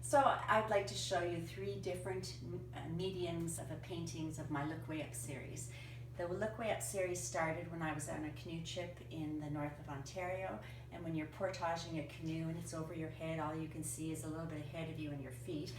So I'd like to show you three different mediums of paintings of my Look Way Up series. The Look Way Up series started when I was on a canoe trip in the north of Ontario, and when you're portaging a canoe and it's over your head, all you can see is a little bit ahead of you and your feet.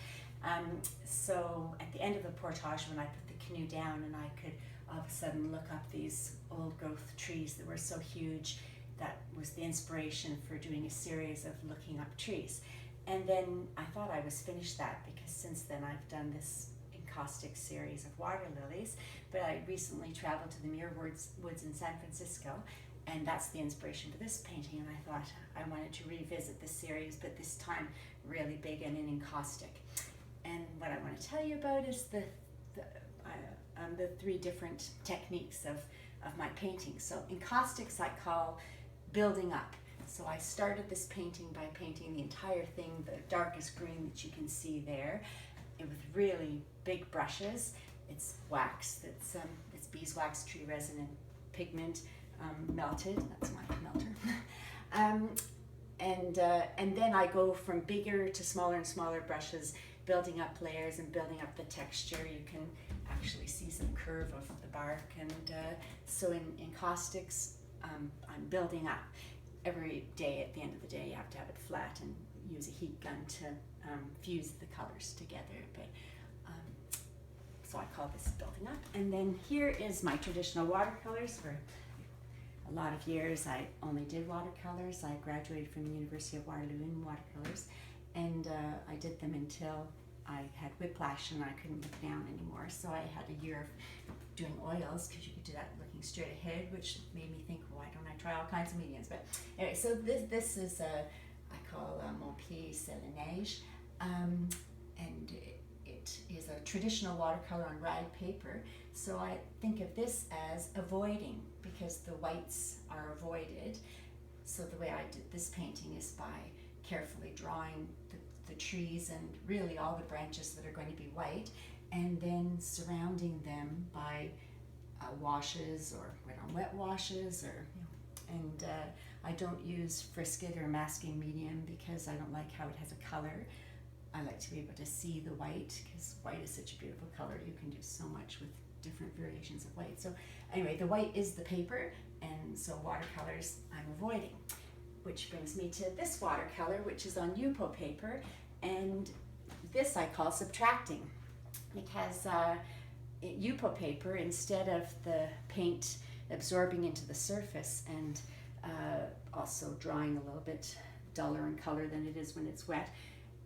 So at the end of the portage, when I put the canoe down, and I could all of a sudden look up these old growth trees that were so huge, that was the inspiration for doing a series of looking up trees. And then I thought I was finished that, because since then I've done this encaustic series of water lilies, but I recently traveled to the Muir Woods in San Francisco, and that's the inspiration for this painting, and I thought I wanted to revisit this series, but this time really big and in encaustic. And what I want to tell you about is the three different techniques of my painting. So encaustics I call building up. So I started this painting by painting the entire thing, the darkest green that you can see there, and with really big brushes. It's wax, it's beeswax tree resin and pigment melted. That's my melter. And then I go from bigger to smaller and smaller brushes, building up layers and building up the texture. You can actually see some curve of the bark, and so in encaustics, I'm building up. Every day, at the end of the day, you have to have it flat and use a heat gun to fuse the colors together. But so I call this building up. And then here is my traditional watercolors. For a lot of years, I only did watercolors. I graduated from the University of Waterloo in watercolors, and I did them until I had whiplash and I couldn't look down anymore. So I had a year of doing oils, because you could do that looking straight ahead, which made me think, why don't I try all kinds of mediums? But anyway, so this is I call Mon Pied c'est la neige, and it is a traditional watercolor on rag paper. So I think of this as avoiding, because the whites are avoided. So the way I did this painting is by carefully drawing the trees and really all the branches that are going to be white, and then surrounding them by washes or wet on wet washes, or and I don't use Frisket or masking medium, because I don't like how it has a color. I like to be able to see the white, because white is such a beautiful color. You can do so much with different variations of white. So anyway, the white is the paper, and so watercolors I'm avoiding. Which brings me to this watercolor, which is on Yupo paper, and this I call subtracting, because Yupo paper, instead of the paint absorbing into the surface and also drying a little bit duller in color than it is when it's wet,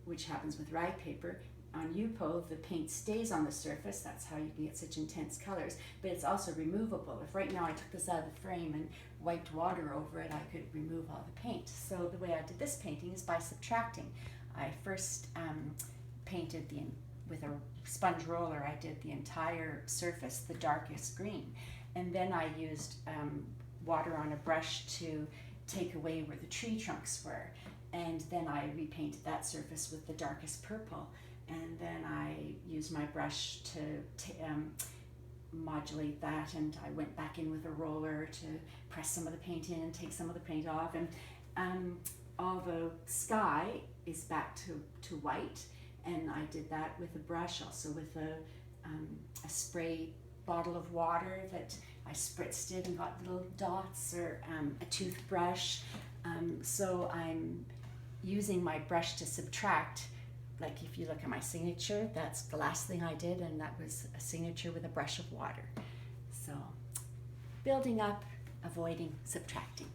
which happens with rag paper, on Yupo the paint stays on the surface. That's how you can get such intense colors, but it's also removable. If right now I took this out of the frame and wiped water over it, I could remove all the paint. So the way I did this painting is by subtracting. I first painted with a sponge roller. I did the entire surface the darkest green, and then I used water on a brush to take away where the tree trunks were, and then I repainted that surface with the darkest purple. And then I used my brush to modulate that, and I went back in with a roller to press some of the paint in and take some of the paint off. And all the sky is back to white, and I did that with a brush, also with a spray bottle of water that I spritzed it and got little dots, or a toothbrush. So I'm using my brush to subtract. Like if you look at my signature, that's the last thing I did, and that was a signature with a brush of water. So building up, avoiding, subtracting.